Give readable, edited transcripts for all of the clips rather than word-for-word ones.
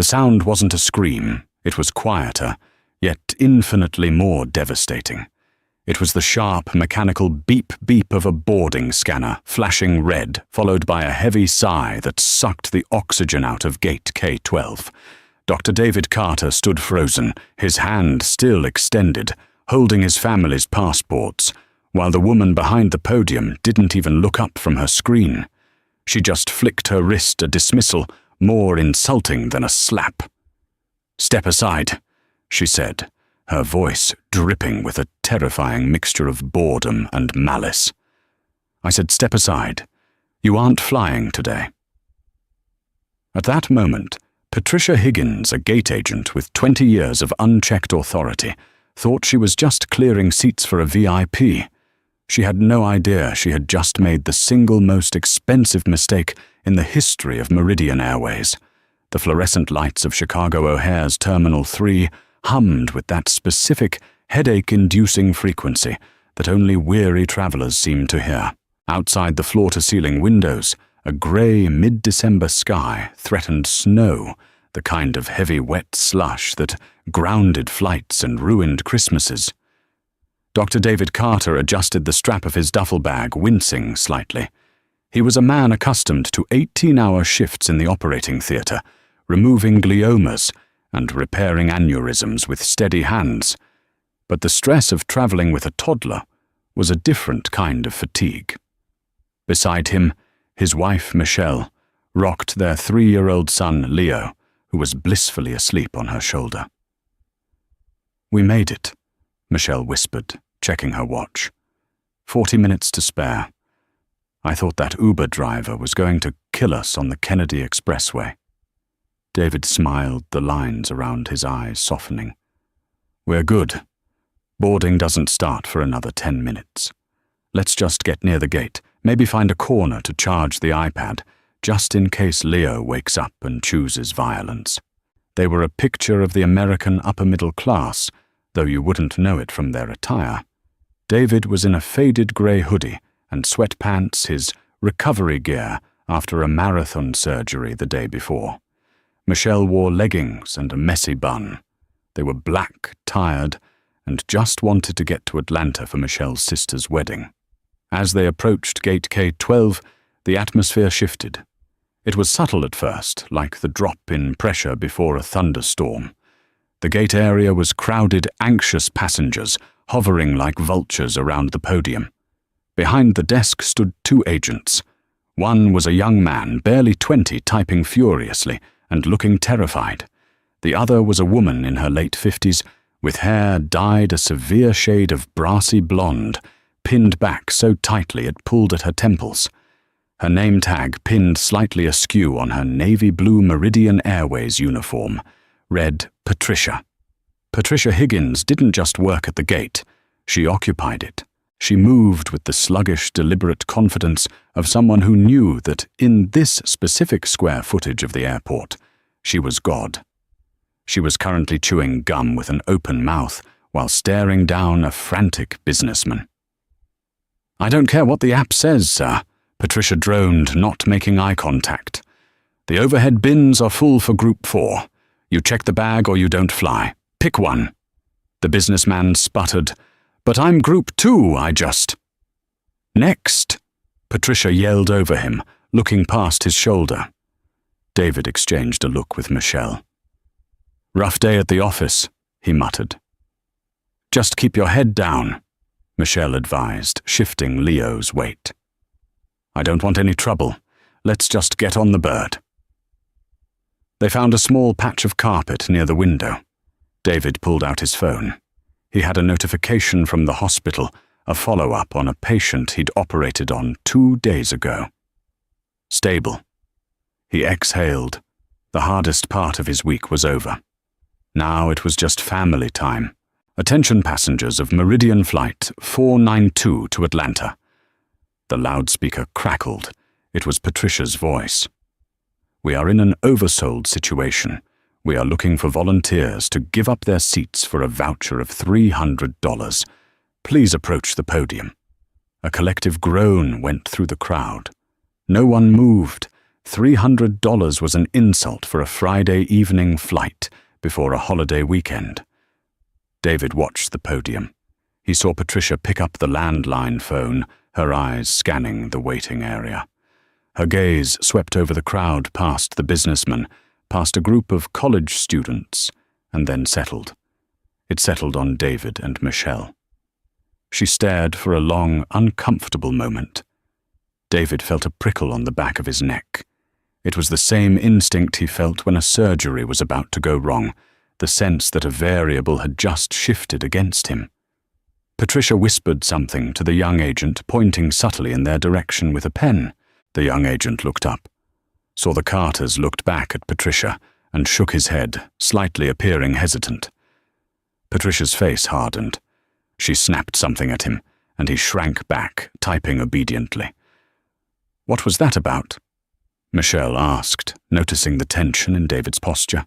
The sound wasn't a scream, it was quieter, yet infinitely more devastating. It was the sharp, mechanical beep-beep of a boarding scanner, flashing red, followed by a heavy sigh that sucked the oxygen out of gate K-12. Dr. David Carter stood frozen, his hand still extended, holding his family's passports, while the woman behind the podium didn't even look up from her screen. She just flicked her wrist, a dismissal more insulting than a slap. "Step aside," she said, her voice dripping with a terrifying mixture of boredom and malice. I said, "Step aside. You aren't flying today." At that moment, Patricia Higgins, a gate agent with 20 years of unchecked authority, thought she was just clearing seats for a VIP. She had no idea she had just made the single most expensive mistake in the history of Meridian Airways. The fluorescent lights of Chicago O'Hare's Terminal 3 hummed with that specific, headache-inducing frequency that only weary travelers seem to hear. Outside the floor-to-ceiling windows, a grey mid-December sky threatened snow, the kind of heavy wet slush that grounded flights and ruined Christmases. Dr. David Carter adjusted the strap of his duffel bag, wincing slightly. He was a man accustomed to 18-hour shifts in the operating theatre, removing gliomas and repairing aneurysms with steady hands. But the stress of travelling with a toddler was a different kind of fatigue. Beside him, his wife, Michelle, rocked their 3-year-old son, Leo, who was blissfully asleep on her shoulder. "We made it," Michelle whispered, checking her watch. 40 minutes to spare. I thought that Uber driver was going to kill us on the Kennedy Expressway. David smiled, the lines around his eyes softening. "We're good. Boarding doesn't start for another 10 minutes. Let's just get near the gate, maybe find a corner to charge the iPad, just in case Leo wakes up and chooses violence." They were a picture of the American upper-middle class, though you wouldn't know it from their attire. David was in a faded grey hoodie and sweatpants, his recovery gear after a marathon surgery the day before. Michelle wore leggings and a messy bun. They were black, tired, and just wanted to get to Atlanta for Michelle's sister's wedding. As they approached gate K-12, the atmosphere shifted. It was subtle at first, like the drop in pressure before a thunderstorm. The gate area was crowded, anxious passengers, hovering like vultures around the podium. Behind the desk stood 2 agents. One was a young man, barely 20, typing furiously and looking terrified. The other was a woman in her late 50s, with hair dyed a severe shade of brassy blonde, pinned back so tightly it pulled at her temples. Her name tag pinned slightly askew on her navy blue Meridian Airways uniform read Patricia. Patricia Higgins didn't just work at the gate, she occupied it. She moved with the sluggish, deliberate confidence of someone who knew that in this specific square footage of the airport, she was God. She was currently chewing gum with an open mouth while staring down a frantic businessman. "I don't care what the app says, sir," Patricia droned, not making eye contact. "The overhead bins are full for Group 4. You check the bag or you don't fly. Pick one." The businessman sputtered, "But I'm Group 2, I just—" "Next!" Patricia yelled over him, looking past his shoulder. David exchanged a look with Michelle. "Rough day at the office," he muttered. "Just keep your head down," Michelle advised, shifting Leo's weight. "I don't want any trouble. Let's just get on the bird." They found a small patch of carpet near the window. David pulled out his phone. He had a notification from the hospital, a follow-up on a patient he'd operated on 2 days ago. Stable. He exhaled. The hardest part of his week was over. Now it was just family time. Attention passengers of Meridian Flight 492 to Atlanta. The loudspeaker crackled. It was Patricia's voice. "We are in an oversold situation. We are looking for volunteers to give up their seats for a voucher of $300. Please approach the podium." A collective groan went through the crowd. No one moved, $300 was an insult for a Friday evening flight before a holiday weekend. David watched the podium. He saw Patricia pick up the landline phone, her eyes scanning the waiting area. Her gaze swept over the crowd past the businessman, past a group of college students, and then settled. It settled on David and Michelle. She stared for a long, uncomfortable moment. David felt a prickle on the back of his neck. It was the same instinct he felt when a surgery was about to go wrong, the sense that a variable had just shifted against him. Patricia whispered something to the young agent, pointing subtly in their direction with a pen. The young agent looked up, saw the Carters, looked back at Patricia, and shook his head, slightly appearing hesitant. Patricia's face hardened. She snapped something at him, and he shrank back, typing obediently. "What was that about?" Michelle asked, noticing the tension in David's posture.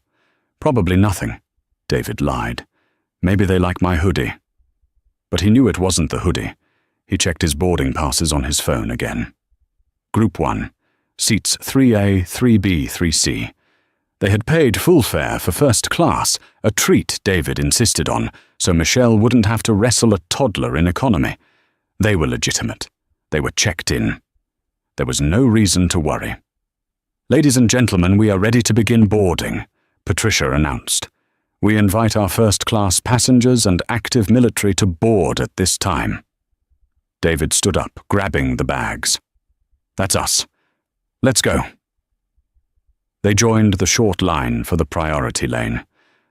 "Probably nothing," David lied. "Maybe they like my hoodie." But he knew it wasn't the hoodie. He checked his boarding passes on his phone again. Group 1, seats 3A, 3B, 3C. They had paid full fare for first class, a treat David insisted on, so Michelle wouldn't have to wrestle a toddler in economy. They were legitimate. They were checked in. There was no reason to worry. "Ladies and gentlemen, we are ready to begin boarding," Patricia announced. "We invite our first-class passengers and active military to board at this time." David stood up, grabbing the bags. "That's us. Let's go." They joined the short line for the priority lane.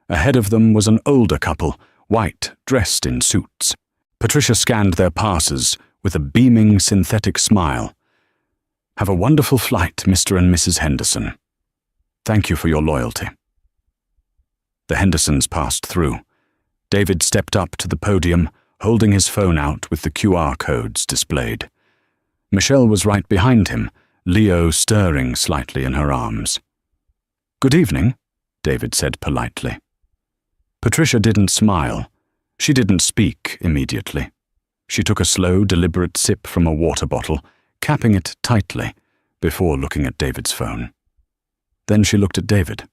Ahead of them was an older couple, white, dressed in suits. Patricia scanned their passes with a beaming synthetic smile. "Have a wonderful flight, Mr. and Mrs. Henderson. Thank you for your loyalty." The Hendersons passed through. David stepped up to the podium, holding his phone out with the QR codes displayed. Michelle was right behind him, Leo stirring slightly in her arms. "Good evening," David said politely. Patricia didn't smile. She didn't speak immediately. She took a slow, deliberate sip from a water bottle, capping it tightly, before looking at David's phone. Then she looked at David.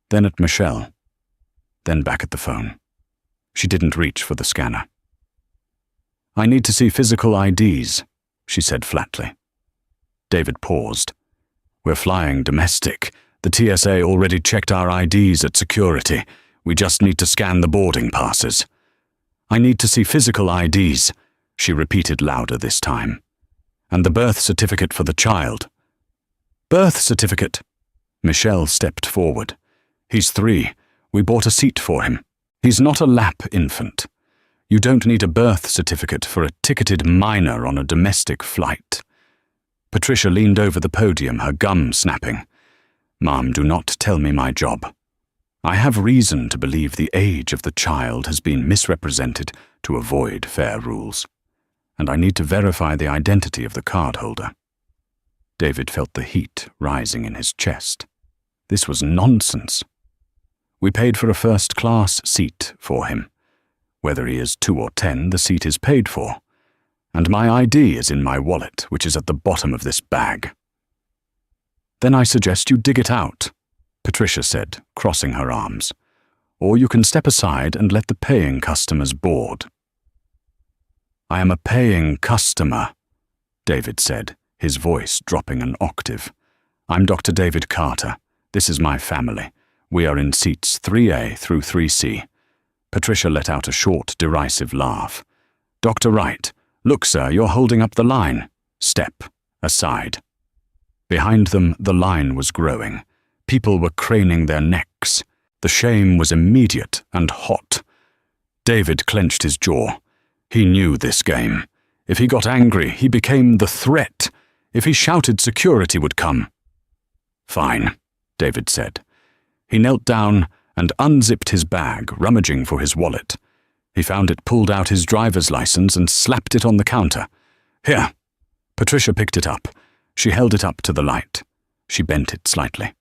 Then at Michelle. Then back at the phone. She didn't reach for the scanner. "I need to see physical IDs," she said flatly. David paused. "We're flying domestic. The TSA already checked our IDs at security. We just need to scan the boarding passes." "I need to see physical IDs," she repeated louder this time. "And the birth certificate for the child." "Birth certificate?" Michelle stepped forward. "He's 3. We bought a seat for him. He's not a lap infant. You don't need a birth certificate for a ticketed minor on a domestic flight." Patricia leaned over the podium, her gum snapping. "Mom, do not tell me my job. I have reason to believe the age of the child has been misrepresented to avoid fair rules, and I need to verify the identity of the cardholder." David felt the heat rising in his chest. This was nonsense. "We paid for a first-class seat for him. Whether he is 2 or 10, the seat is paid for. And my ID is in my wallet, which is at the bottom of this bag." "Then I suggest you dig it out," Patricia said, crossing her arms. "Or you can step aside and let the paying customers board." "I am a paying customer," David said, his voice dropping an octave. "I'm Dr. David Carter. This is my family. We are in seats 3A through 3C. Patricia let out a short, derisive laugh. "Dr. Wright, look, sir, you're holding up the line. Step aside." Behind them, the line was growing. People were craning their necks. The shame was immediate and hot. David clenched his jaw. He knew this game. If he got angry, he became the threat. If he shouted, security would come. "Fine," David said. He knelt down and unzipped his bag, rummaging for his wallet. He found it, pulled out his driver's license, and slapped it on the counter. "Here." Patricia picked it up. She held it up to the light. She bent it slightly.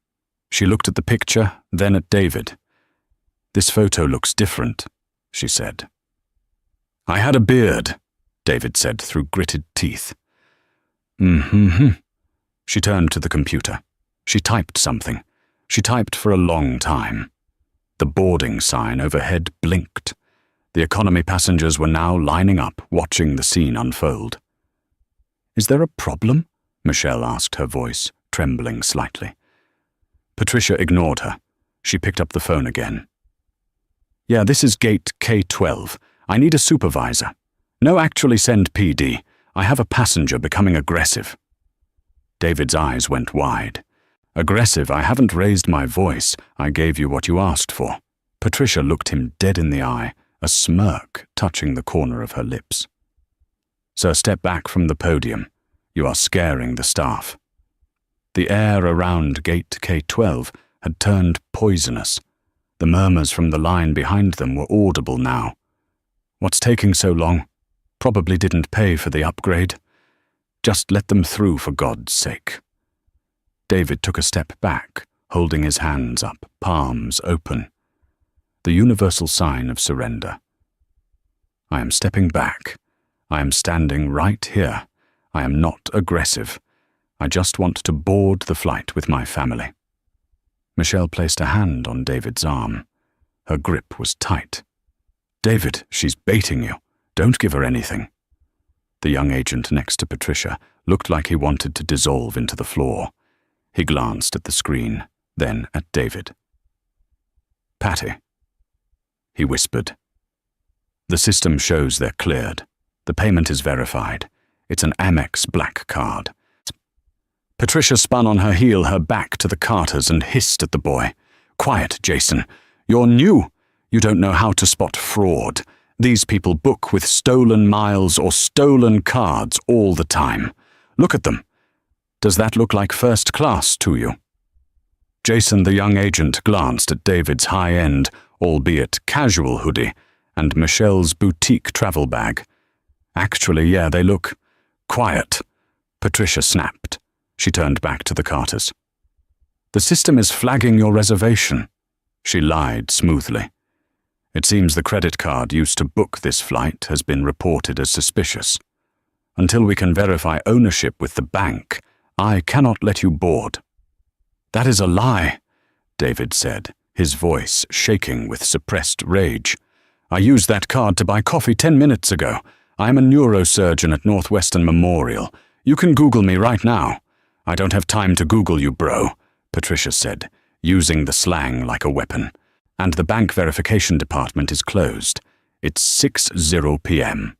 She looked at the picture, then at David. "This photo looks different," she said. "I had a beard," David said through gritted teeth. She turned to the computer. She typed something. She typed for a long time. The boarding sign overhead blinked. The economy passengers were now lining up, watching the scene unfold. "Is there a problem?" Michelle asked, her voice trembling slightly. Patricia ignored her. She picked up the phone again. "Yeah, this is gate K12. I need a supervisor. No, actually send PD. I have a passenger becoming aggressive." David's eyes went wide. "Aggressive? I haven't raised my voice. I gave you what you asked for." Patricia looked him dead in the eye, a smirk touching the corner of her lips. "Sir, step back from the podium. You are scaring the staff." The air around gate K12 had turned poisonous. The murmurs from the line behind them were audible now. "What's taking so long? Probably didn't pay for the upgrade. Just let them through, for God's sake." David took a step back, holding his hands up, palms open. The universal sign of surrender. "I am stepping back. I am standing right here. I am not aggressive. I just want to board the flight with my family." Michelle placed a hand on David's arm. Her grip was tight. "David, she's baiting you. Don't give her anything." The young agent next to Patricia looked like he wanted to dissolve into the floor. He glanced at the screen, then at David. "Patty," he whispered. "The system shows they're cleared. The payment is verified. It's an Amex Black card." Patricia spun on her heel, her back to the Carters, and hissed at the boy. "Quiet, Jason. You're new. You don't know how to spot fraud. These people book with stolen miles or stolen cards all the time. Look at them. Does that look like first class to you?" Jason, the young agent, glanced at David's high-end, albeit casual hoodie, and Michelle's boutique travel bag. "Actually, yeah, they look..." "Quiet," Patricia snapped. She turned back to the Carters. "The system is flagging your reservation." She lied smoothly. "It seems the credit card used to book this flight has been reported as suspicious. Until we can verify ownership with the bank, I cannot let you board." "That is a lie," David said, his voice shaking with suppressed rage. "I used that card to buy coffee 10 minutes ago. I am a neurosurgeon at Northwestern Memorial. You can Google me right now." "I don't have time to Google you, bro," Patricia said, using the slang like a weapon. "And the bank verification department is closed. It's 6:00 p.m.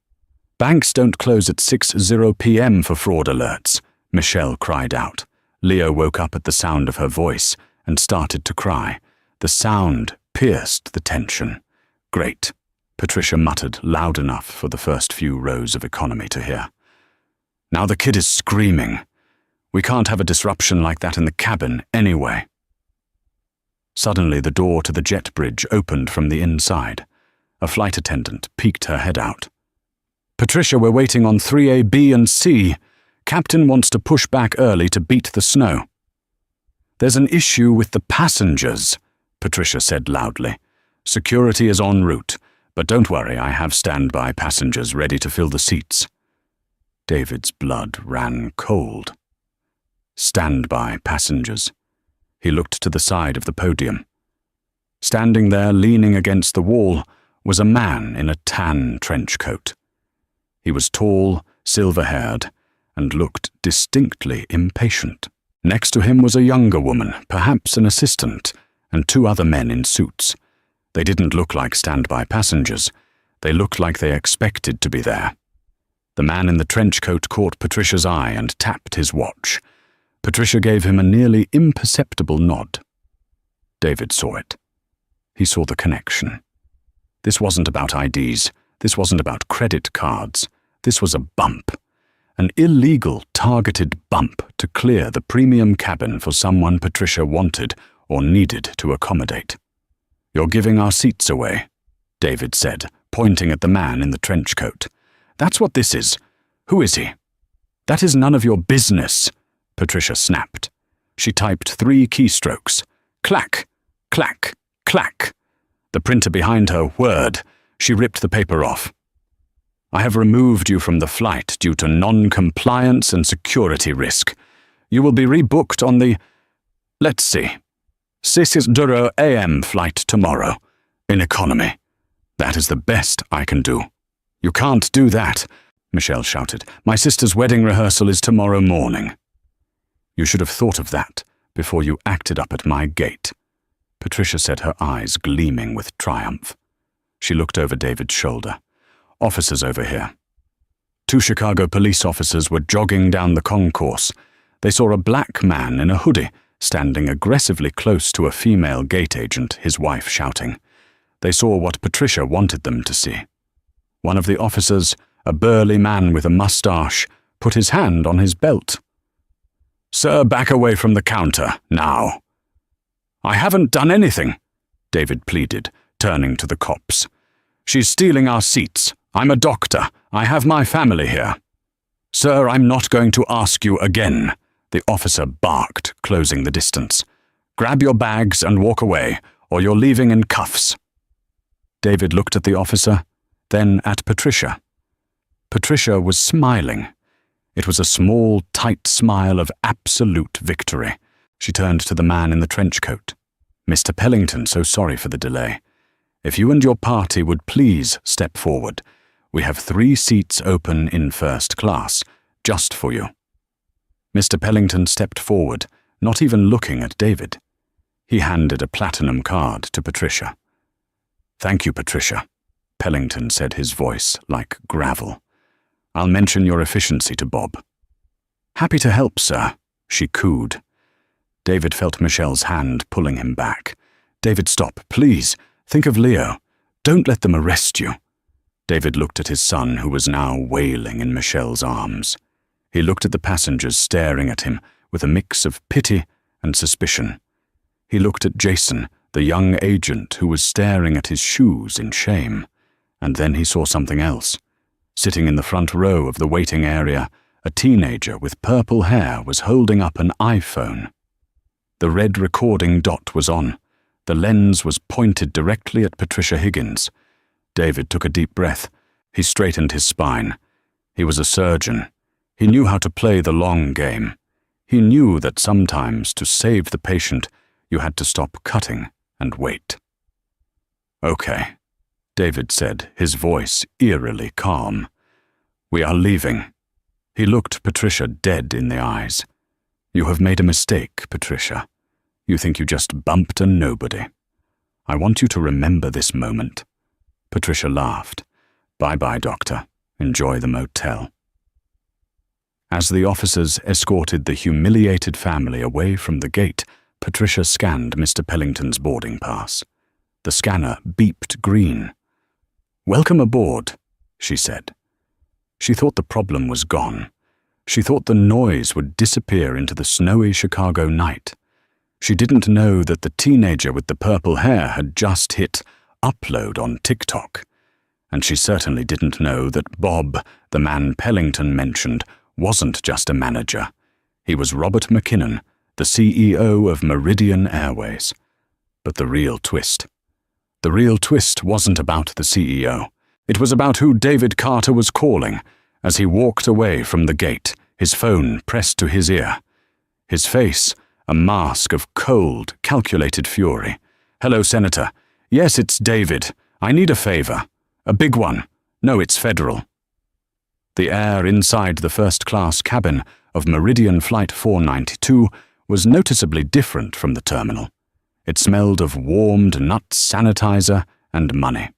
"Banks don't close at 6:00 p.m. for fraud alerts," Michelle cried out. Leo woke up at the sound of her voice and started to cry. The sound pierced the tension. "Great," Patricia muttered loud enough for the first few rows of economy to hear. "Now the kid is screaming. We can't have a disruption like that in the cabin anyway." Suddenly the door to the jet bridge opened from the inside. A flight attendant peeked her head out. "Patricia, we're waiting on 3A, B, and C. Captain wants to push back early to beat the snow." "There's an issue with the passengers," Patricia said loudly. "Security is en route, but don't worry, I have standby passengers ready to fill the seats." David's blood ran cold. Standby passengers. He looked to the side of the podium. Standing there, leaning against the wall, was a man in a tan trench coat. He was tall, silver-haired, and looked distinctly impatient. Next to him was a younger woman, perhaps an assistant, and 2 other men in suits. They didn't look like standby passengers. They looked like they expected to be there. The man in the trench coat caught Patricia's eye and tapped his watch. Patricia gave him a nearly imperceptible nod. David saw it. He saw the connection. This wasn't about IDs. This wasn't about credit cards. This was a bump. An illegal, targeted bump to clear the premium cabin for someone Patricia wanted or needed to accommodate. "You're giving our seats away," David said, pointing at the man in the trench coat. "That's what this is. Who is he?" "That is none of your business," Patricia snapped. She typed 3 keystrokes. Clack, clack, clack. The printer behind her whirred. She ripped the paper off. "I have removed you from the flight due to non-compliance and security risk. You will be rebooked on the..." Let's see. 6:00 a.m. flight tomorrow, in economy. That is the best I can do." "You can't do that," Michelle shouted. "My sister's wedding rehearsal is tomorrow morning." "You should have thought of that before you acted up at my gate," Patricia said, her eyes gleaming with triumph. She looked over David's shoulder. "Officers over here." 2 Chicago police officers were jogging down the concourse. They saw a black man in a hoodie standing aggressively close to a female gate agent, his wife shouting. They saw what Patricia wanted them to see. One of the officers, a burly man with a mustache, put his hand on his belt. "Sir, back away from the counter, now." "I haven't done anything," David pleaded, turning to the cops. "She's stealing our seats. I'm a doctor. I have my family here." "Sir, I'm not going to ask you again," the officer barked, closing the distance. "Grab your bags and walk away, or you're leaving in cuffs." David looked at the officer, then at Patricia. Patricia was smiling. It was a small, tight smile of absolute victory. She turned to the man in the trench coat. "Mr. Pellington, so sorry for the delay. If you and your party would please step forward. We have 3 seats open in first class, just for you." Mr. Pellington stepped forward, not even looking at David. He handed a platinum card to Patricia. "Thank you, Patricia," Pellington said, his voice like gravel. "I'll mention your efficiency to Bob." "Happy to help, sir," she cooed. David felt Michelle's hand pulling him back. "David, stop, please. Think of Leo. Don't let them arrest you." David looked at his son, who was now wailing in Michelle's arms. He looked at the passengers staring at him with a mix of pity and suspicion. He looked at Jason, the young agent who was staring at his shoes in shame. And then he saw something else. Sitting in the front row of the waiting area, a teenager with purple hair was holding up an iPhone. The red recording dot was on. The lens was pointed directly at Patricia Higgins. David took a deep breath. He straightened his spine. He was a surgeon. He knew how to play the long game. He knew that sometimes, to save the patient, you had to stop cutting and wait. "Okay," David said, his voice eerily calm. "We are leaving." He looked Patricia dead in the eyes. "You have made a mistake, Patricia. You think you just bumped a nobody. I want you to remember this moment." Patricia laughed. "Bye-bye, doctor. Enjoy the motel." As the officers escorted the humiliated family away from the gate, Patricia scanned Mr. Pellington's boarding pass. The scanner beeped green. "Welcome aboard," she said. She thought the problem was gone. She thought the noise would disappear into the snowy Chicago night. She didn't know that the teenager with the purple hair had just hit upload on TikTok. And she certainly didn't know that Bob, the man Pellington mentioned, wasn't just a manager. He was Robert McKinnon, the CEO of Meridian Airways. But the real twist wasn't about the CEO. It was about who David Carter was calling as he walked away from the gate, his phone pressed to his ear. His face, a mask of cold, calculated fury. "Hello, Senator. Yes, it's David. I need a favor. A big one. No, it's federal." The air inside the first-class cabin of Meridian Flight 492 was noticeably different from the terminal. It smelled of warmed nut sanitizer and money.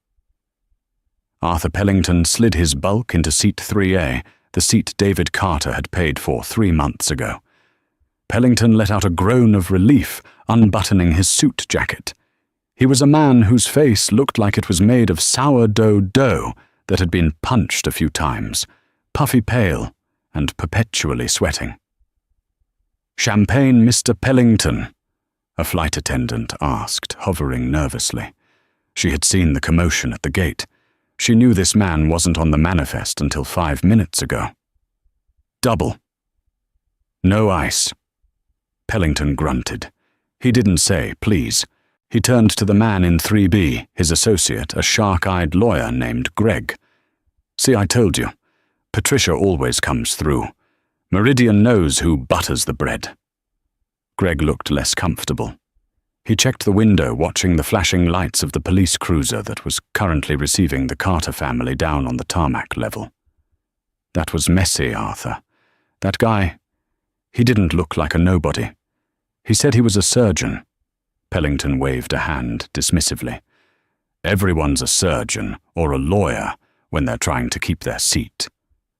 Arthur Pellington slid his bulk into seat 3A, the seat David Carter had paid for 3 months ago. Pellington let out a groan of relief, unbuttoning his suit jacket. He was a man whose face looked like it was made of sourdough dough that had been punched a few times, puffy pale and perpetually sweating. "Champagne, Mr. Pellington?" a flight attendant asked, hovering nervously. She had seen the commotion at the gate. She knew this man wasn't on the manifest until 5 minutes ago. "Double." "No ice." Pellington grunted. He didn't say please. He turned to the man in 3B, his associate, a shark-eyed lawyer named Greg. "See, I told you. Patricia always comes through. Meridian knows who butters the bread." Greg looked less comfortable. He checked the window, watching the flashing lights of the police cruiser that was currently receiving the Carter family down on the tarmac level. That was messy, Arthur. That guy, he didn't look like a nobody. He said he was a surgeon. Pellington waved a hand dismissively. Everyone's a surgeon or a lawyer when they're trying to keep their seat.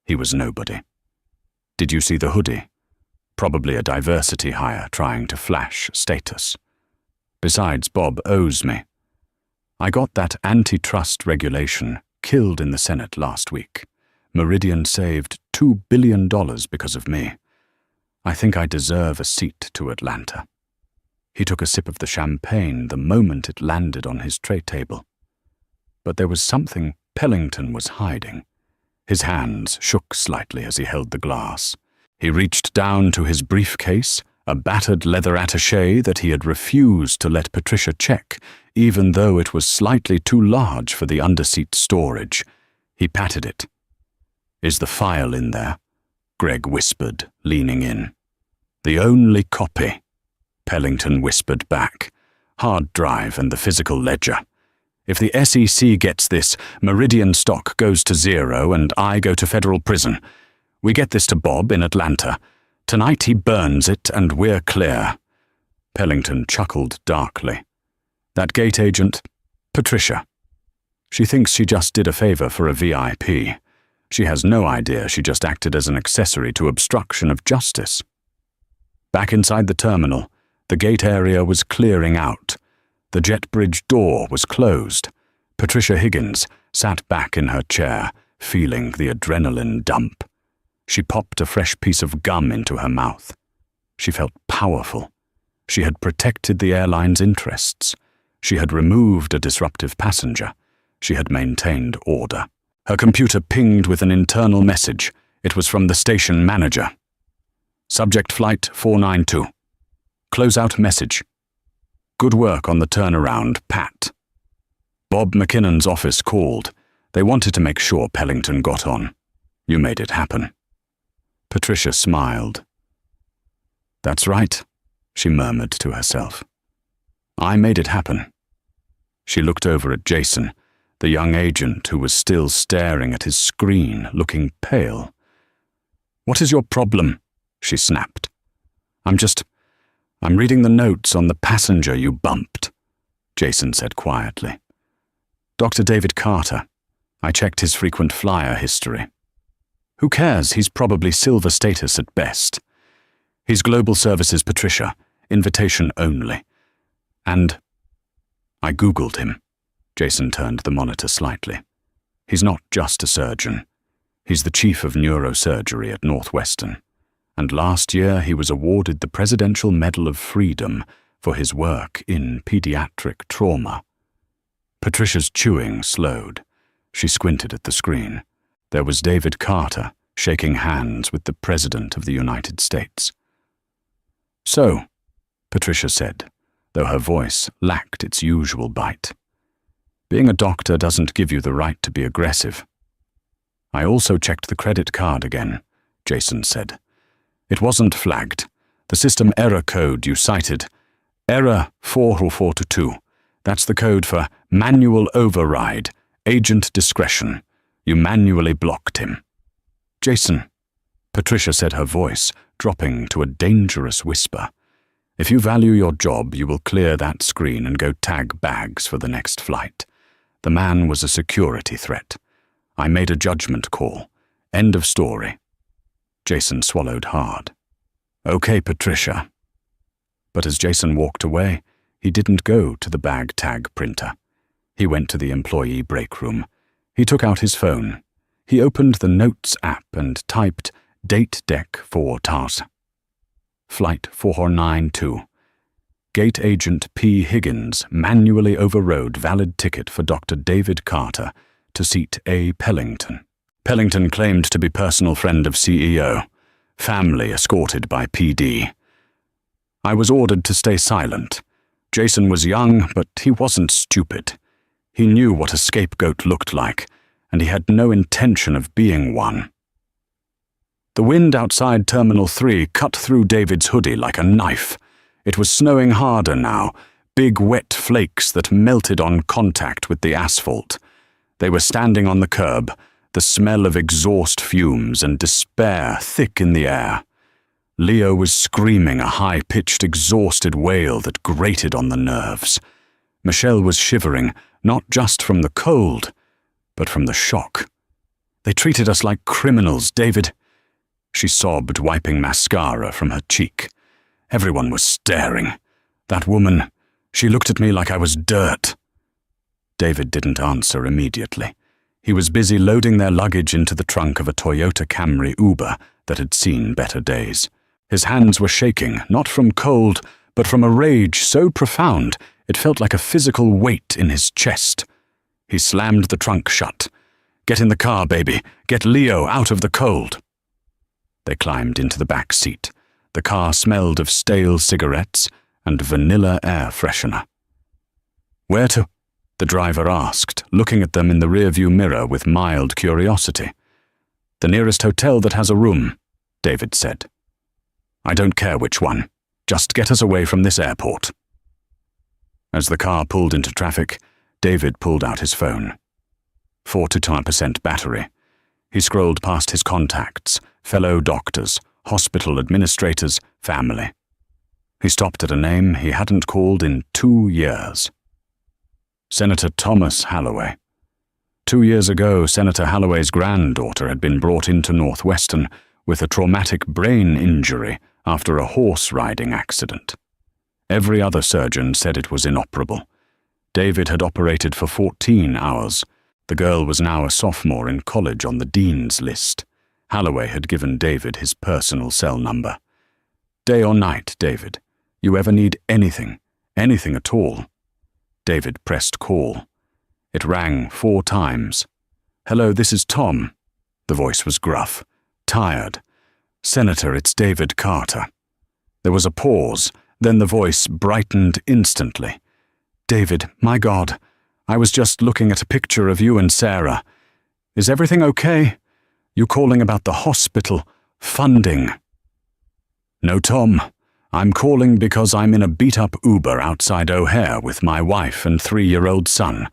He was nobody. Did you see the hoodie? Probably a diversity hire trying to flash status. Besides, Bob owes me. I got that antitrust regulation killed in the Senate last week. Meridian saved $2 billion because of me. I think I deserve a seat to Atlanta. He took a sip of the champagne the moment it landed on his tray table. But there was something Pellington was hiding. His hands shook slightly as he held the glass. He reached down to his briefcase, a battered leather attaché that he had refused to let Patricia check, even though it was slightly too large for the underseat storage. He patted it. "Is the file in there?" Greg whispered, leaning in. "The only copy," Pellington whispered back. "Hard drive and the physical ledger. If the SEC gets this, Meridian stock goes to zero and I go to federal prison. We get this to Bob in Atlanta. Tonight he burns it and we're clear." Pellington chuckled darkly. "That gate agent, Patricia. She thinks she just did a favor for a VIP. She has no idea she just acted as an accessory to obstruction of justice." Back inside the terminal, the gate area was clearing out. The jet bridge door was closed. Patricia Higgins sat back in her chair, feeling the adrenaline dump. She popped a fresh piece of gum into her mouth. She felt powerful. She had protected the airline's interests. She had removed a disruptive passenger. She had maintained order. Her computer pinged with an internal message. It was from the station manager. "Subject flight 492. Closeout message. Good work on the turnaround, Pat." Bob McKinnon's office called. They wanted to make sure Pellington got on. "You made it happen." Patricia smiled. "That's right," she murmured to herself. "I made it happen." She looked over at Jason, the young agent who was still staring at his screen, looking pale. "What is your problem?" she snapped. I'm reading the notes on the passenger you bumped," Jason said quietly. "Dr. David Carter. I checked his frequent flyer history. Who cares? He's probably silver status at best. He's Global Services Patricia, invitation only. And I Googled him." Jason turned the monitor slightly. "He's not just a surgeon. He's the chief of neurosurgery at Northwestern. And last year he was awarded the Presidential Medal of Freedom for his work in pediatric trauma." Patricia's chewing slowed. She squinted at the screen. There was David Carter shaking hands with the President of the United States. "So," Patricia said, though her voice lacked its usual bite, "being a doctor doesn't give you the right to be aggressive." "I also checked the credit card again," Jason said. "It wasn't flagged. The system error code you cited, error 40422, that's the code for manual override, agent discretion. You manually blocked him." "Jason," Patricia said, her voice dropping to a dangerous whisper, "if you value your job, you will clear that screen and go tag bags for the next flight. The man was a security threat. I made a judgment call. End of story." Jason swallowed hard. "Okay, Patricia." But as Jason walked away, he didn't go to the bag tag printer. He went to the employee break room. He took out his phone. He opened the Notes app and typed date deck for TARS. Flight 492. Gate Agent P. Higgins manually overrode valid ticket for Dr. David Carter to seat A. Pellington. Pellington claimed to be personal friend of CEO. Family escorted by PD. I was ordered to stay silent. Jason was young, but he wasn't stupid. He knew what a scapegoat looked like, and he had no intention of being one. The wind outside Terminal 3 cut through David's hoodie like a knife. It was snowing harder now, big wet flakes that melted on contact with the asphalt. They were standing on the curb, the smell of exhaust fumes and despair thick in the air. Leo was screaming a high-pitched, exhausted wail that grated on the nerves. Michelle was shivering, not just from the cold, but from the shock. They treated us like criminals, David. She sobbed, wiping mascara from her cheek. Everyone was staring. That woman, she looked at me like I was dirt. David didn't answer immediately. He was busy loading their luggage into the trunk of a Toyota Camry Uber that had seen better days. His hands were shaking, not from cold, but from a rage so profound it felt like a physical weight in his chest. He slammed the trunk shut. "Get in the car, baby. Get Leo out of the cold." They climbed into the back seat. The car smelled of stale cigarettes and vanilla air freshener. "Where to?" the driver asked, looking at them in the rearview mirror with mild curiosity. "The nearest hotel that has a room," David said. "I don't care which one. Just get us away from this airport." As the car pulled into traffic, David pulled out his phone. 42% battery. He scrolled past his contacts, fellow doctors, hospital administrators, family. He stopped at a name he hadn't called in 2 years. Senator Thomas Halloway. 2 years ago, Senator Halloway's granddaughter had been brought into Northwestern with a traumatic brain injury after a horse-riding accident. Every other surgeon said it was inoperable. David had operated for 14 hours. The girl was now a sophomore in college on the dean's list. Halloway had given David his personal cell number. "Day or night, David. You ever need anything at all." David pressed call. It rang 4 times. "Hello, this is Tom." The voice was gruff, tired. "Senator, it's David Carter." There was a pause, then the voice brightened instantly. "David, my God, I was just looking at a picture of you and Sarah. Is everything okay? You calling about the hospital funding?" "No, Tom. I'm calling because I'm in a beat-up Uber outside O'Hare with my wife and 3-year-old son.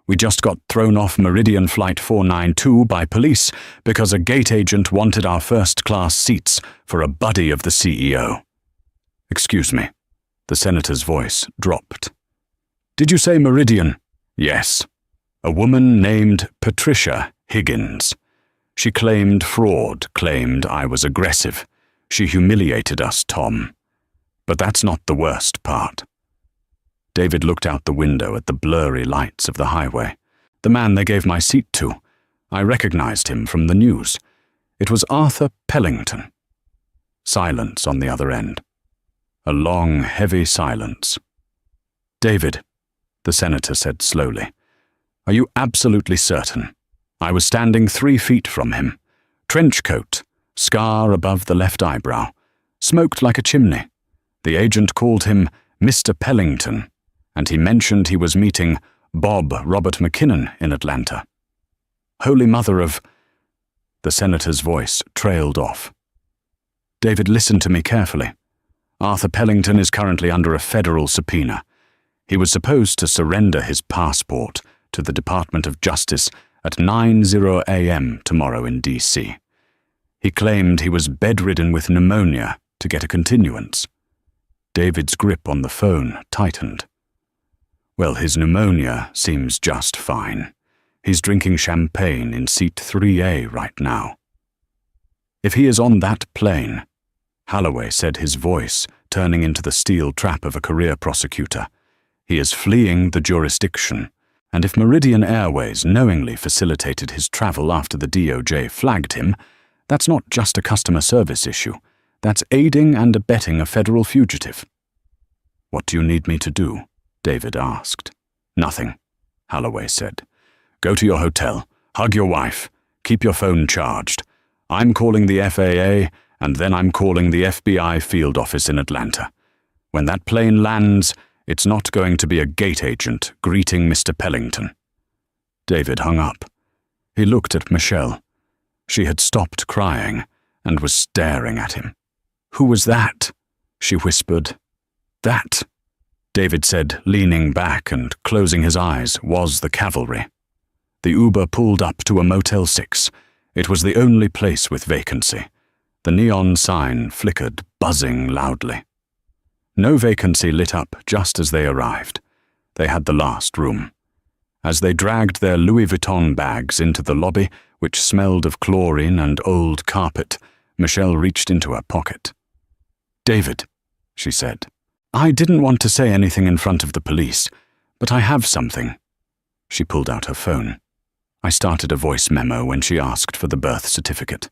We just got thrown off Meridian Flight 492 by police because a gate agent wanted our first-class seats for a buddy of the CEO." "Excuse me." The senator's voice dropped. "Did you say Meridian?" "Yes. A woman named Patricia Higgins. She claimed fraud, claimed I was aggressive. She humiliated us, Tom. But that's not the worst part." David looked out the window at the blurry lights of the highway. "The man they gave my seat to. I recognized him from the news. It was Arthur Pellington." Silence on the other end. A long, heavy silence. "David," the senator said slowly, "are you absolutely certain? I was standing 3 feet from him. Trench coat, scar above the left eyebrow. Smoked like a chimney. The agent called him Mr. Pellington, and he mentioned he was meeting Bob Robert McKinnon in Atlanta." "Holy Mother of—" The senator's voice trailed off. "David, listen to me carefully. Arthur Pellington is currently under a federal subpoena. He was supposed to surrender his passport to the Department of Justice at 9:00 a.m. tomorrow in D.C. He claimed he was bedridden with pneumonia to get a continuance." David's grip on the phone tightened. "Well, his pneumonia seems just fine. He's drinking champagne in seat 3A right now." "If he is on that plane," Halloway said, his voice turning into the steel trap of a career prosecutor, "he is fleeing the jurisdiction, and if Meridian Airways knowingly facilitated his travel after the DOJ flagged him, that's not just a customer service issue. That's aiding and abetting a federal fugitive." "What do you need me to do?" David asked. "Nothing," Halloway said. "Go to your hotel, hug your wife, keep your phone charged. I'm calling the FAA, and then I'm calling the FBI field office in Atlanta. When that plane lands, it's not going to be a gate agent greeting Mr. Pellington." David hung up. He looked at Michelle. She had stopped crying and was staring at him. "Who was that?" she whispered. That, David said, leaning back and closing his eyes, was the cavalry. The Uber pulled up to a Motel 6. It was the only place with vacancy. The neon sign flickered, buzzing loudly. No vacancy lit up just as they arrived. They had the last room. As they dragged their Louis Vuitton bags into the lobby, which smelled of chlorine and old carpet, Michelle reached into her pocket. "David," she said, "I didn't want to say anything in front of the police, but I have something." She pulled out her phone. I started a voice memo when she asked for the birth certificate.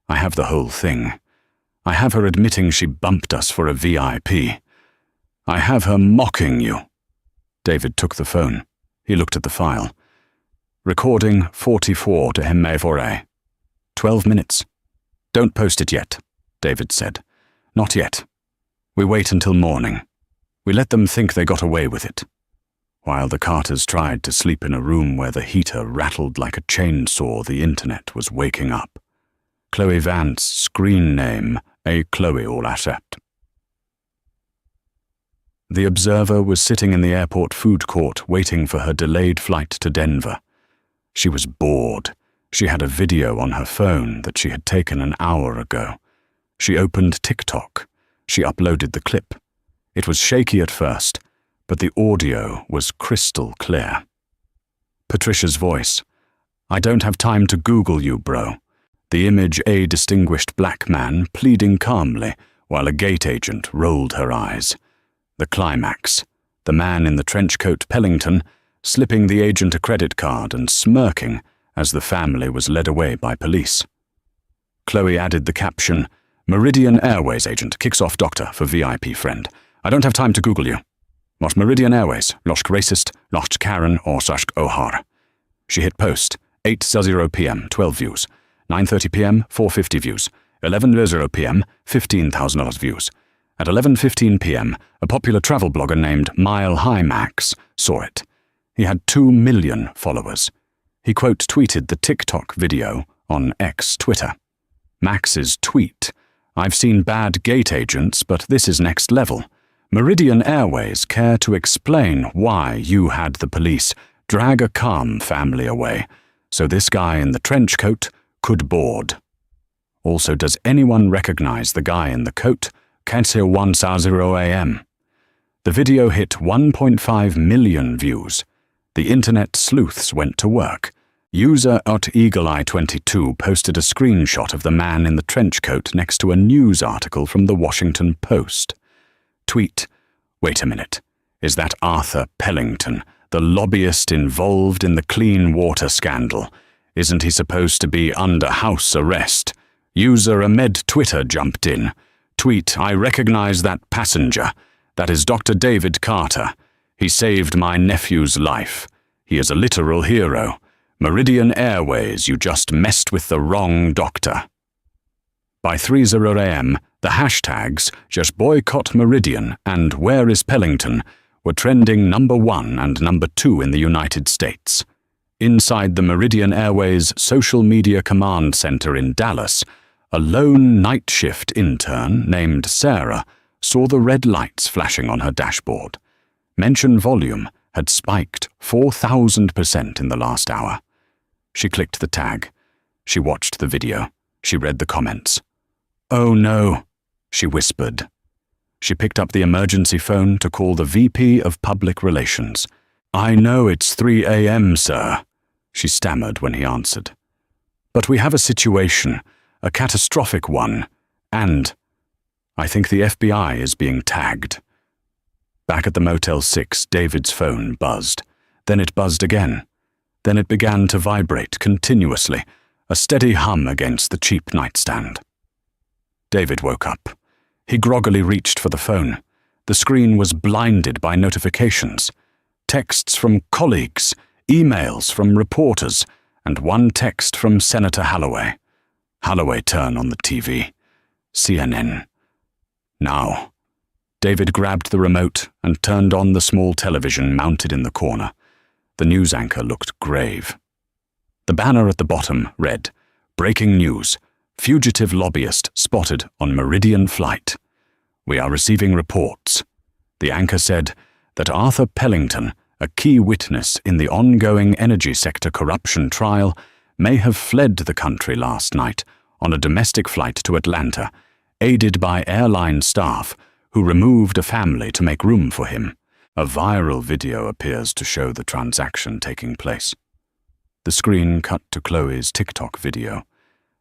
I have the whole thing. I have her admitting she bumped us for a VIP. I have her mocking you. David took the phone. He looked at the file. Recording 44 to Hemme 12 minutes. "Don't post it yet," David said. "Not yet. We wait until morning. We let them think they got away with it." While the Carters tried to sleep in a room where the heater rattled like a chainsaw, the internet was waking up. Chloe Vance, screen name, A Chloe all accept. The Observer was sitting in the airport food court waiting for her delayed flight to Denver. She was bored. She had a video on her phone that she had taken an hour ago. She opened TikTok. She uploaded the clip. It was shaky at first, but the audio was crystal clear. Patricia's voice. "I don't have time to Google you, bro." The image a distinguished black man pleading calmly while a gate agent rolled her eyes. The climax. The man in the trench coat Pellington slipping the agent a credit card and smirking as the family was led away by police. Chloe added the caption, "Meridian Airways agent kicks off doctor for VIP friend. I don't have time to Google you. Mos Meridian Airways, lost racist, lost Karen or Sashk O'Hara." She hit post, 8:00 p.m., 12 views. 9:30 p.m., 450 views. 11:00 p.m., 15,000 views. At 11:15 p.m., a popular travel blogger named Mile High Max saw it. He had 2 million followers. He quote-tweeted the TikTok video on X-Twitter. Max's tweet, "I've seen bad gate agents, but this is next level. Meridian Airways care to explain why you had the police drag a calm family away, so this guy in the trench coat could board. Also, does anyone recognize the guy in the coat? Can't say 1:00 a.m. The video hit 1.5 million views. The internet sleuths went to work. User @EagleEye22 posted a screenshot of the man in the trench coat next to a news article from the Washington Post. Tweet, "Wait a minute. Is that Arthur Pellington, the lobbyist involved in the clean water scandal? Isn't he supposed to be under house arrest?" User Ahmed Twitter jumped in. Tweet, "I recognize that passenger. That is Dr. David Carter. He saved my nephew's life. He is a literal hero. Meridian Airways, you just messed with the wrong doctor." By 3:00 a.m., the hashtags "Just Boycott Meridian" and "Where is Pellington" were trending #1 and #2 in the United States. Inside the Meridian Airways social media command center in Dallas, a lone night shift intern named Sarah saw the red lights flashing on her dashboard. Mention volume had spiked 4,000% in the last hour. She clicked the tag. She watched the video. She read the comments. "Oh no," she whispered. She picked up the emergency phone to call the VP of Public Relations. "I know it's 3 a.m., sir," she stammered when he answered. "But we have a situation, a catastrophic one, and I think the FBI is being tagged." Back at the Motel 6, David's phone buzzed. Then it buzzed again. Then it began to vibrate continuously, a steady hum against the cheap nightstand. David woke up. He groggily reached for the phone. The screen was blinded by notifications. Texts from colleagues, emails from reporters, and one text from Senator Holloway. Holloway turned on the TV. CNN. Now. David grabbed the remote and turned on the small television mounted in the corner. The news anchor looked grave. The banner at the bottom read, "Breaking news. Fugitive lobbyist spotted on Meridian flight. We are receiving reports." The anchor said that Arthur Pellington, a key witness in the ongoing energy sector corruption trial, may have fled the country last night on a domestic flight to Atlanta, aided by airline staff who removed a family to make room for him. A viral video appears to show the transaction taking place. The screen cut to Chloe's TikTok video.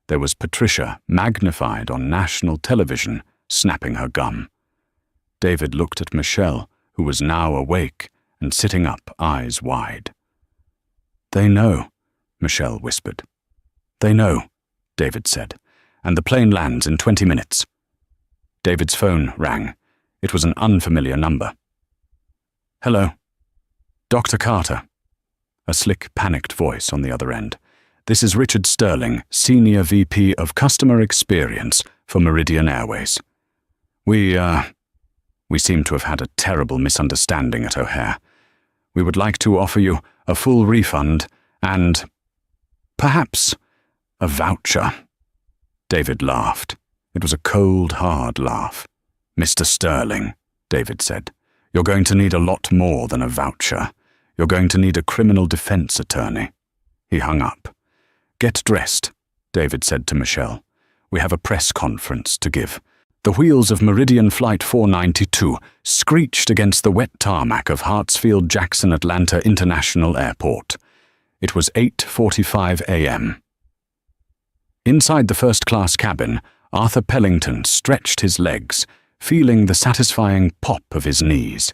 There was Patricia, magnified on national television, snapping her gum. David looked at Michelle, who was now awake and sitting up, eyes wide. "They know," Michelle whispered. "They know," David said, "and the plane lands in 20 minutes. David's phone rang. It was an unfamiliar number. "Hello. Dr. Carter." A slick, panicked voice on the other end. "This is Richard Sterling, Senior VP of Customer Experience for Meridian Airways. We seem to have had a terrible misunderstanding at O'Hare. We would like to offer you a full refund and, perhaps, a voucher." David laughed. It was a cold, hard laugh. "Mr. Sterling," David said, "you're going to need a lot more than a voucher. You're going to need a criminal defense attorney." He hung up. "Get dressed," David said to Michelle. "We have a press conference to give." The wheels of Meridian Flight 492 screeched against the wet tarmac of Hartsfield-Jackson Atlanta International Airport. It was 8:45 a.m. Inside the first-class cabin, Arthur Pellington stretched his legs, feeling the satisfying pop of his knees.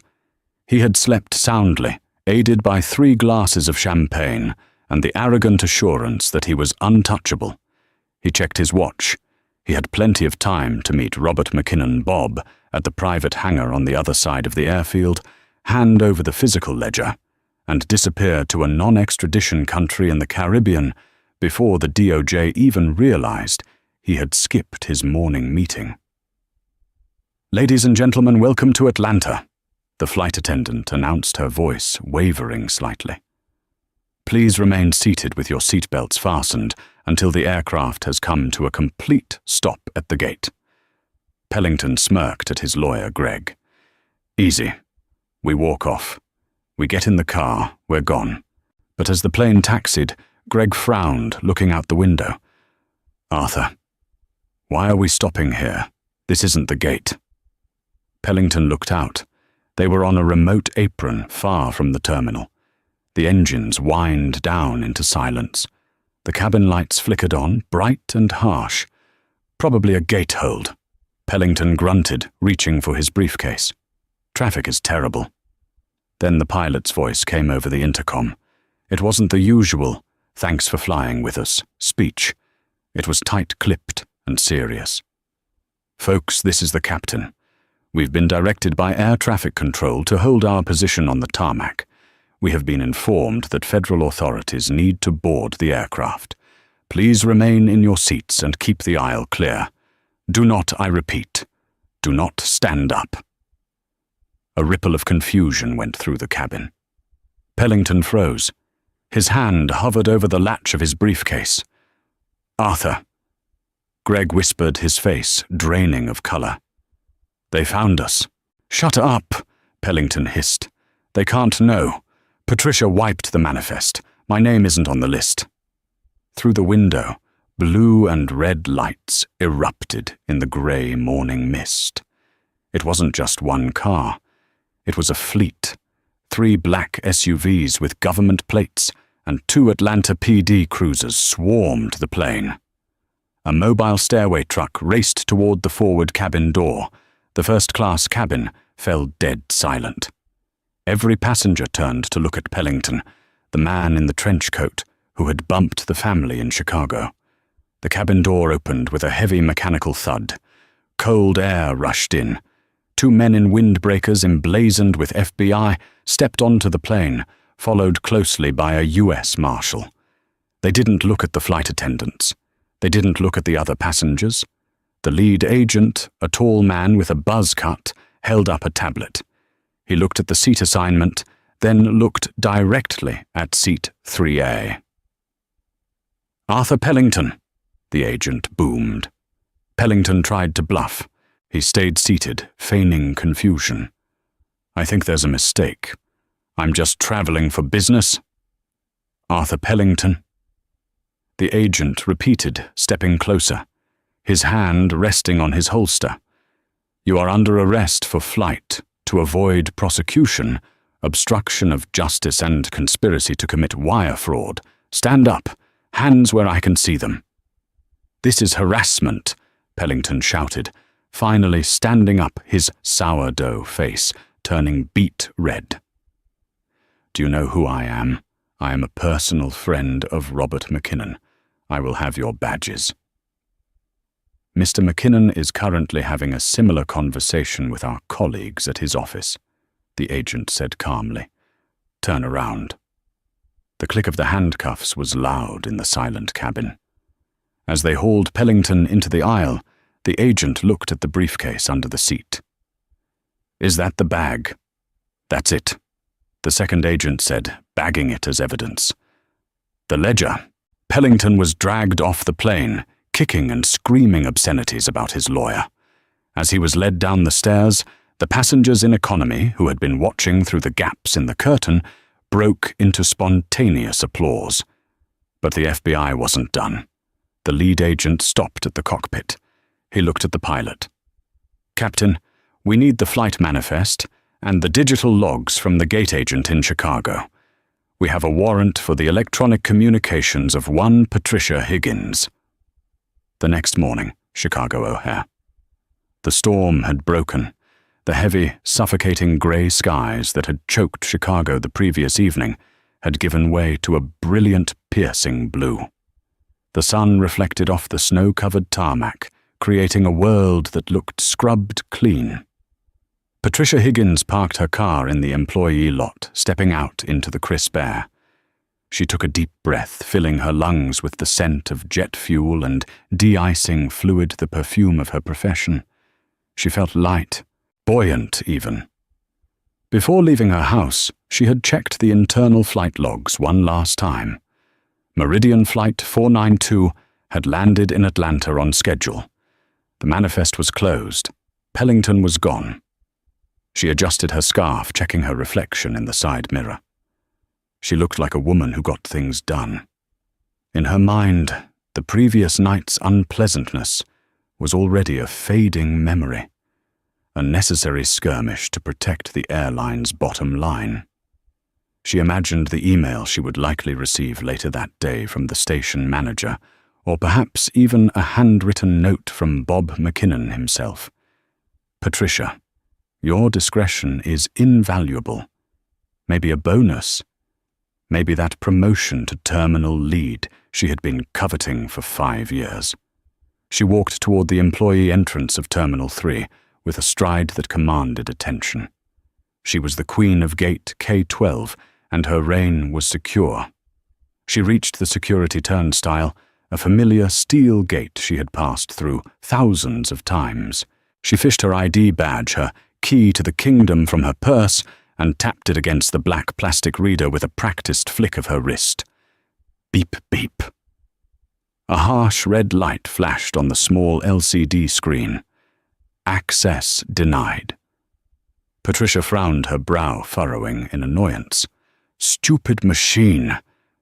He had slept soundly, aided by 3 glasses of champagne and the arrogant assurance that he was untouchable. He checked his watch. He had plenty of time to meet Robert McKinnon Bob at the private hangar on the other side of the airfield, hand over the physical ledger, and disappear to a non-extradition country in the Caribbean before the DOJ even realized he had skipped his morning meeting. "Ladies and gentlemen, welcome to Atlanta," the flight attendant announced, her voice wavering slightly. "Please remain seated with your seatbelts fastened until the aircraft has come to a complete stop at the gate." Pellington smirked at his lawyer, Greg. "Easy. We walk off. We get in the car, we're gone." But as the plane taxied, Greg frowned, looking out the window. "Arthur, why are we stopping here? This isn't the gate." Pellington looked out. They were on a remote apron far from the terminal. The engines whined down into silence. The cabin lights flickered on, bright and harsh. "Probably a gate hold." Pellington grunted, reaching for his briefcase. "Traffic is terrible." Then the pilot's voice came over the intercom. It wasn't the usual, "Thanks for flying with us" speech. It was tight-clipped and serious. "Folks, this is the captain. We've been directed by air traffic control to hold our position on the tarmac. We have been informed that federal authorities need to board the aircraft. Please remain in your seats and keep the aisle clear. Do not, I repeat, do not stand up." A ripple of confusion went through the cabin. Pellington froze. His hand hovered over the latch of his briefcase. "Arthur," Greg whispered, his face draining of color. "They found us." "Shut up," Pellington hissed. "They can't know. Patricia wiped the manifest. My name isn't on the list." Through the window, blue and red lights erupted in the gray morning mist. It wasn't just one car. It was a fleet. 3 black SUVs with government plates and 2 Atlanta PD cruisers swarmed the plane. A mobile stairway truck raced toward the forward cabin door. The first-class cabin fell dead silent. Every passenger turned to look at Pellington, the man in the trench coat who had bumped the family in Chicago. The cabin door opened with a heavy mechanical thud. Cold air rushed in. 2 men in windbreakers emblazoned with FBI stepped onto the plane, followed closely by a U.S. Marshal. They didn't look at the flight attendants. They didn't look at the other passengers. The lead agent, a tall man with a buzz cut, held up a tablet. He looked at the seat assignment, then looked directly at seat 3A. "Arthur Pellington," the agent boomed. Pellington tried to bluff. He stayed seated, feigning confusion. I think there's a mistake. I'm just traveling for business. Arthur Pellington. The agent repeated, stepping closer, his hand resting on his holster. You are under arrest for flight, to avoid prosecution, obstruction of justice and conspiracy to commit wire fraud. Stand up, hands where I can see them. This is harassment, Pellington shouted, finally standing up, his sourdough face turning beet red. Do you know who I am? I am a personal friend of Robert McKinnon. I will have your badges. Mr. McKinnon is currently having a similar conversation with our colleagues at his office, the agent said calmly. Turn around. The click of the handcuffs was loud in the silent cabin. As they hauled Pellington into the aisle, the agent looked at the briefcase under the seat. Is that the bag? That's it, the second agent said, bagging it as evidence. The ledger. Pellington was dragged off the plane, kicking and screaming obscenities about his lawyer. As he was led down the stairs, the passengers in economy, who had been watching through the gaps in the curtain, broke into spontaneous applause. But the FBI wasn't done. The lead agent stopped at the cockpit. He looked at the pilot. Captain, we need the flight manifest and the digital logs from the gate agent in Chicago. We have a warrant for the electronic communications of one Patricia Higgins. The next morning, Chicago O'Hare. The storm had broken. The heavy, suffocating grey skies that had choked Chicago the previous evening had given way to a brilliant, piercing blue. The sun reflected off the snow-covered tarmac, creating a world that looked scrubbed clean. Patricia Higgins parked her car in the employee lot, stepping out into the crisp air. She took a deep breath, filling her lungs with the scent of jet fuel and de-icing fluid, the perfume of her profession. She felt light, buoyant even. Before leaving her house, she had checked the internal flight logs one last time. Meridian Flight 492 had landed in Atlanta on schedule. The manifest was closed. Pellington was gone. She adjusted her scarf, checking her reflection in the side mirror. She looked like a woman who got things done. In her mind, the previous night's unpleasantness was already a fading memory, a necessary skirmish to protect the airline's bottom line. She imagined the email she would likely receive later that day from the station manager, or perhaps even a handwritten note from Bob McKinnon himself. Patricia, your discretion is invaluable. Maybe a bonus. Maybe that promotion to terminal lead she had been coveting for 5 years. She walked toward the employee entrance of Terminal 3 with a stride that commanded attention. She was the queen of gate K-12, and her reign was secure. She reached the security turnstile, a familiar steel gate she had passed through thousands of times. She fished her ID badge, her key to the kingdom, from her purse and tapped it against the black plastic reader with a practiced flick of her wrist. Beep, beep. A harsh red light flashed on the small LCD screen. Access denied. Patricia frowned, her brow furrowing in annoyance. Stupid machine,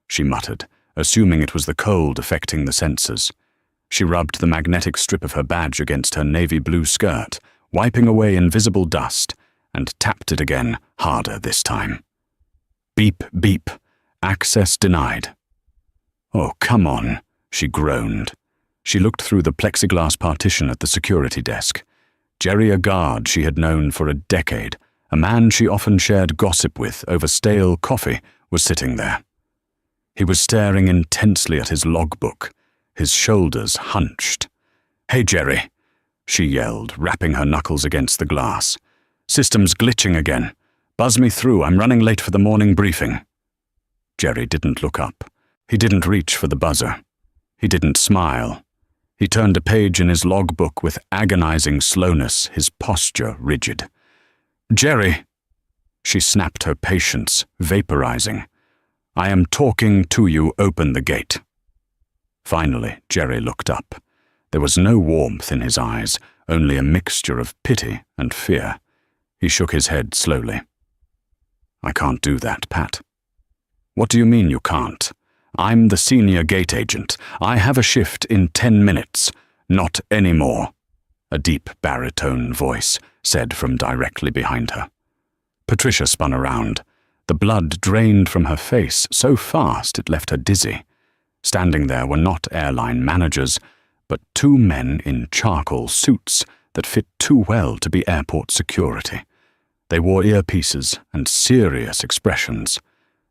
she muttered, assuming it was the cold affecting the sensors. She rubbed the magnetic strip of her badge against her navy blue skirt, wiping away invisible dust, and tapped it again, harder this time. Beep, beep. Access denied. Oh, come on, she groaned. She looked through the plexiglass partition at the security desk. Jerry, a guard she had known for a decade, a man she often shared gossip with over stale coffee, was sitting there. He was staring intensely at his logbook, his shoulders hunched. Hey, Jerry, she yelled, rapping her knuckles against the glass. System's glitching again. Buzz me through, I'm running late for the morning briefing. Jerry didn't look up. He didn't reach for the buzzer. He didn't smile. He turned a page in his logbook with agonizing slowness, his posture rigid. Jerry, she snapped, her patience vaporizing. I am talking to you, open the gate. Finally, Jerry looked up. There was no warmth in his eyes, only a mixture of pity and fear. He shook his head slowly. "I can't do that, Pat." "What do you mean you can't? I'm the senior gate agent. I have a shift in 10 minutes. Not anymore," a deep baritone voice said from directly behind her. Patricia spun around. The blood drained from her face so fast it left her dizzy. Standing there were not airline managers, but two men in charcoal suits that fit too well to be airport security. They wore earpieces and serious expressions.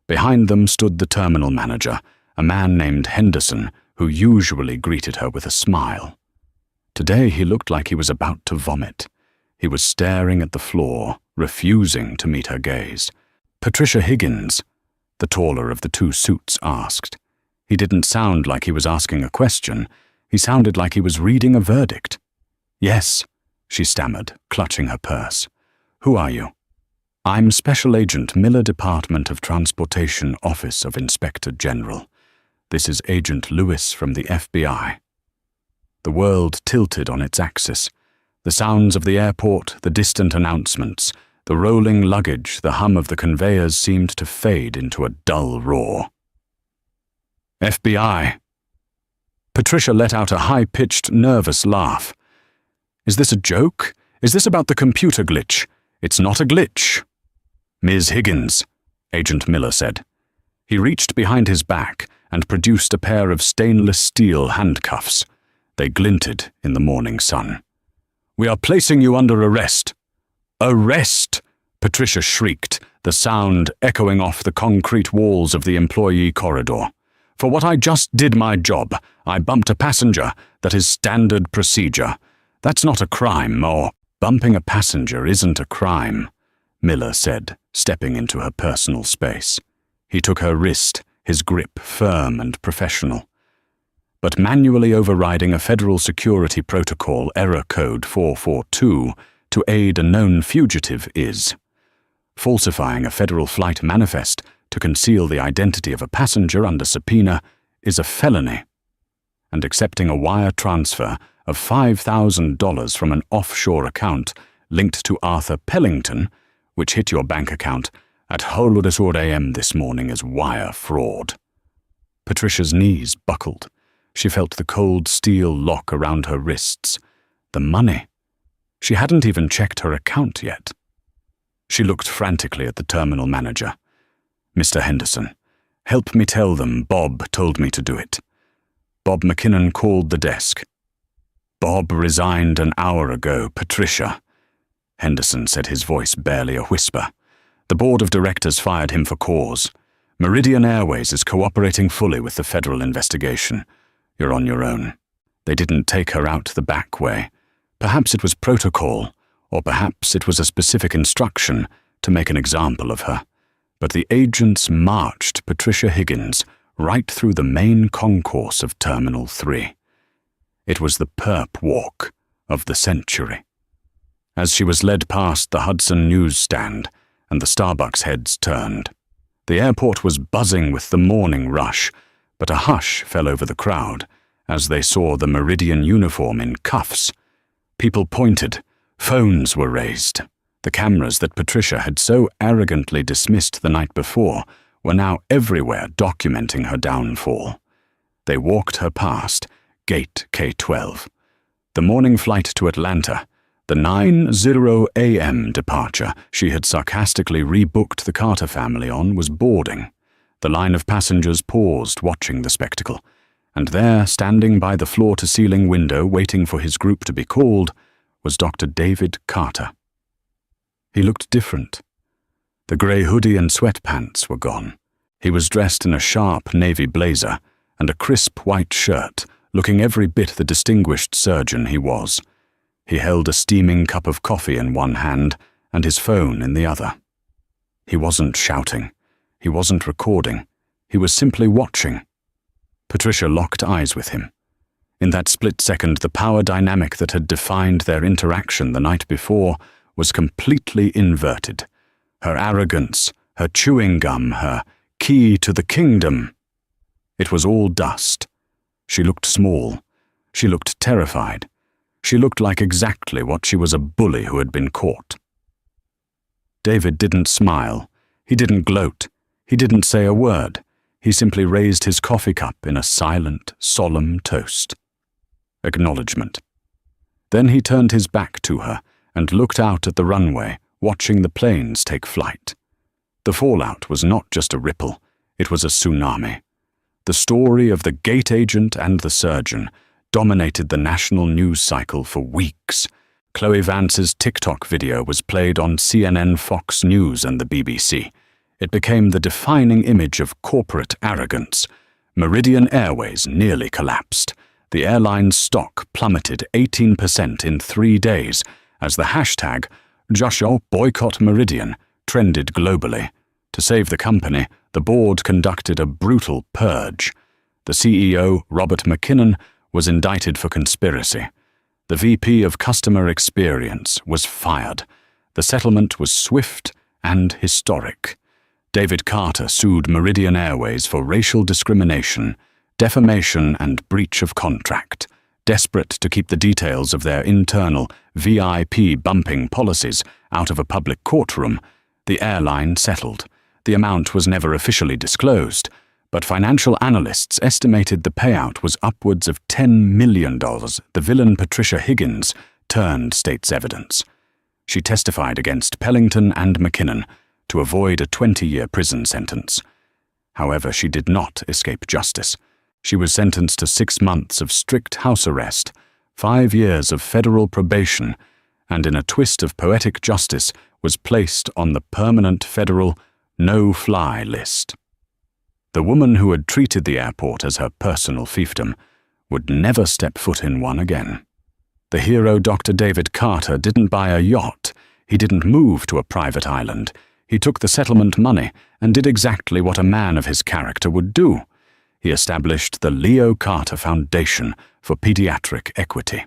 Behind them stood the terminal manager, a man named Henderson, who usually greeted her with a smile. Today he looked like he was about to vomit. He was staring at the floor, refusing to meet her gaze. "Patricia Higgins," the taller of the two suits asked. He didn't sound like he was asking a question. He sounded like he was reading a verdict. "Yes," she stammered, clutching her purse. "Who are you?" "I'm Special Agent Miller, Department of Transportation, Office of Inspector General. This is Agent Lewis from the FBI." The world tilted on its axis. The sounds of the airport, the distant announcements, the rolling luggage, the hum of the conveyors seemed to fade into a dull roar. "FBI." Patricia let out a high-pitched, nervous laugh. "Is this a joke? Is this about the computer glitch?" "It's not a glitch." "Ms. Higgins," Agent Miller said. He reached behind his back and produced a pair of stainless steel handcuffs. They glinted in the morning sun. "We are placing you under arrest." "Arrest!" Patricia shrieked, the sound echoing off the concrete walls of the employee corridor. "For what I just did my job. I bumped a passenger. That is standard procedure. That's not a crime, or bumping a passenger isn't a crime," Miller said, stepping into her personal space. He took her wrist, his grip firm and professional. "But manually overriding a federal security protocol error code 442 to aid a known fugitive is. Falsifying a federal flight manifest to conceal the identity of a passenger under subpoena is a felony. And accepting a wire transfer of $5,000 from an offshore account linked to Arthur Pellington, which hit your bank account at 4 a.m. this morning, is wire fraud." Patricia's knees buckled. She felt the cold steel lock around her wrists. The money. She hadn't even checked her account yet. She looked frantically at the terminal manager. "Mr. Henderson, help me tell them Bob told me to do it." Bob McKinnon called the desk. "Bob resigned an hour ago, Patricia," Henderson said, his voice barely a whisper. "The board of directors fired him for cause. Meridian Airways is cooperating fully with the federal investigation. You're on your own. They didn't take her out the back way. Perhaps it was protocol, or perhaps it was a specific instruction to make an example of her. But the agents marched Patricia Higgins right through the main concourse of Terminal 3. It was the perp walk of the century. As she was led past the Hudson newsstand and the Starbucks heads turned, the airport was buzzing with the morning rush, but a hush fell over the crowd as they saw the Meridian uniform in cuffs. People pointed, phones were raised. The cameras that Patricia had so arrogantly dismissed the night before were now everywhere documenting her downfall. They walked her past, Gate K-12. The morning flight to Atlanta, the 9:00 a.m. departure she had sarcastically rebooked the Carter family on, was boarding. The line of passengers paused, watching the spectacle, and there, standing by the floor-to-ceiling window waiting for his group to be called, was Dr. David Carter. He looked different. The grey hoodie and sweatpants were gone. He was dressed in a sharp navy blazer and a crisp white shirt, looking every bit the distinguished surgeon he was. He held a steaming cup of coffee in one hand and his phone in the other. He wasn't shouting. He wasn't recording. He was simply watching. Patricia locked eyes with him. In that split second, the power dynamic that had defined their interaction the night before was completely inverted. Her arrogance, her chewing gum, her key to the kingdom. It was all dust. She looked small. She looked terrified. She looked like exactly what she was, a bully who had been caught. David didn't smile. He didn't gloat. He didn't say a word. He simply raised his coffee cup in a silent, solemn toast. Acknowledgement. Then he turned his back to her and looked out at the runway, watching the planes take flight. The fallout was not just a ripple, it was a tsunami. The story of the gate agent and the surgeon dominated the national news cycle for weeks. Chloe Vance's TikTok video was played on CNN, Fox News, and the BBC. It became the defining image of corporate arrogance. Meridian Airways nearly collapsed. The airline's stock plummeted 18% in 3 days as the hashtag #Joshua-boycott-Meridian trended globally. To save the company, the board conducted a brutal purge. The CEO, Robert McKinnon, was indicted for conspiracy. The VP of Customer Experience was fired. The settlement was swift and historic. David Carter sued Meridian Airways for racial discrimination, defamation, and breach of contract. Desperate to keep the details of their internal VIP bumping policies out of a public courtroom, the airline settled. The amount was never officially disclosed, but financial analysts estimated the payout was upwards of $10 million. The villain Patricia Higgins turned state's evidence. She testified against Pellington and McKinnon to avoid a 20-year prison sentence. However, she did not escape justice. She was sentenced to 6 months of strict house arrest, 5 years of federal probation, and in a twist of poetic justice was placed on the permanent federal no-fly list. The woman who had treated the airport as her personal fiefdom would never step foot in one again. The hero Dr. David Carter didn't buy a yacht. He didn't move to a private island. He took the settlement money and did exactly what a man of his character would do. He established the Leo Carter Foundation for Pediatric Equity.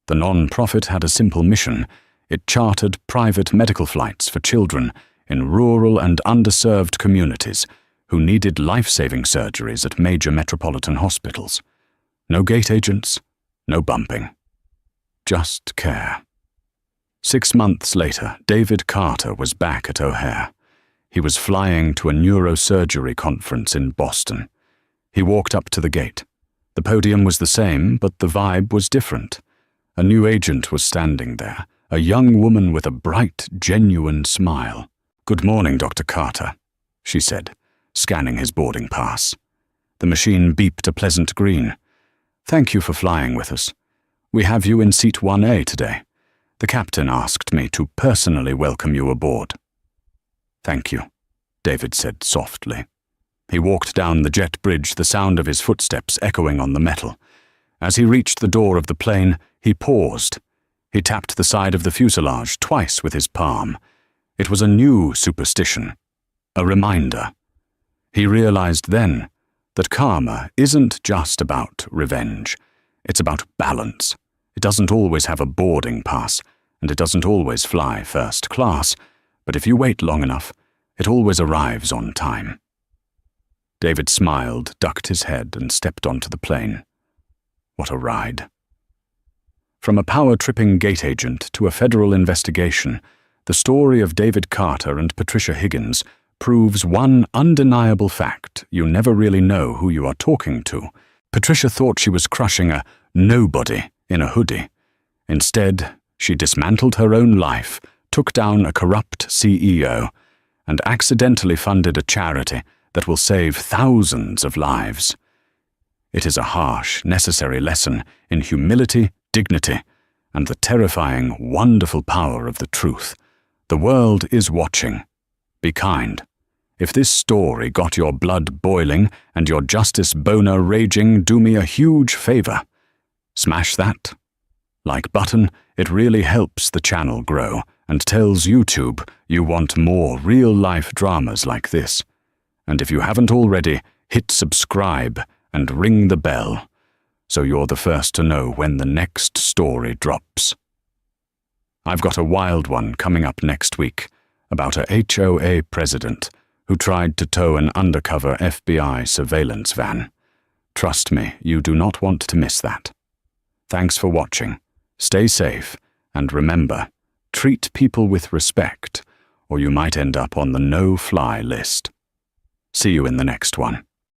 The non-profit had a simple mission. It chartered private medical flights for children in rural and underserved communities who needed life-saving surgeries at major metropolitan hospitals. No gate agents, no bumping. Just care. 6 months later, David Carter was back at O'Hare. He was flying to a neurosurgery conference in Boston. He walked up to the gate. The podium was the same, but the vibe was different. A new agent was standing there, a young woman with a bright, genuine smile. "Good morning, Dr. Carter," she said, scanning his boarding pass. The machine beeped a pleasant green. "Thank you for flying with us. We have you in seat 1A today. The captain asked me to personally welcome you aboard." "Thank you," David said softly. He walked down the jet bridge, the sound of his footsteps echoing on the metal. As he reached the door of the plane, he paused. He tapped the side of the fuselage twice with his palm. It was a new superstition, a reminder. He realized then that karma isn't just about revenge. It's about balance. It doesn't always have a boarding pass, and it doesn't always fly first class, but if you wait long enough, it always arrives on time. David smiled, ducked his head, and stepped onto the plane. What a ride. From a power-tripping gate agent to a federal investigation, the story of David Carter and Patricia Higgins proves one undeniable fact: you never really know who you are talking to. Patricia thought she was crushing a nobody in a hoodie. Instead, she dismantled her own life, took down a corrupt CEO, and accidentally funded a charity that will save thousands of lives. It is a harsh, necessary lesson in humility, dignity, and the terrifying, wonderful power of the truth. The world is watching. Be kind. If this story got your blood boiling and your justice boner raging, do me a huge favor. Smash that like button. It really helps the channel grow and tells YouTube you want more real-life dramas like this. And if you haven't already, hit subscribe and ring the bell so you're the first to know when the next story drops. I've got a wild one coming up next week about a HOA president who tried to tow an undercover FBI surveillance van. Trust me, you do not want to miss that. Thanks for watching. Stay safe, and remember, treat people with respect, or you might end up on the no-fly list. See you in the next one.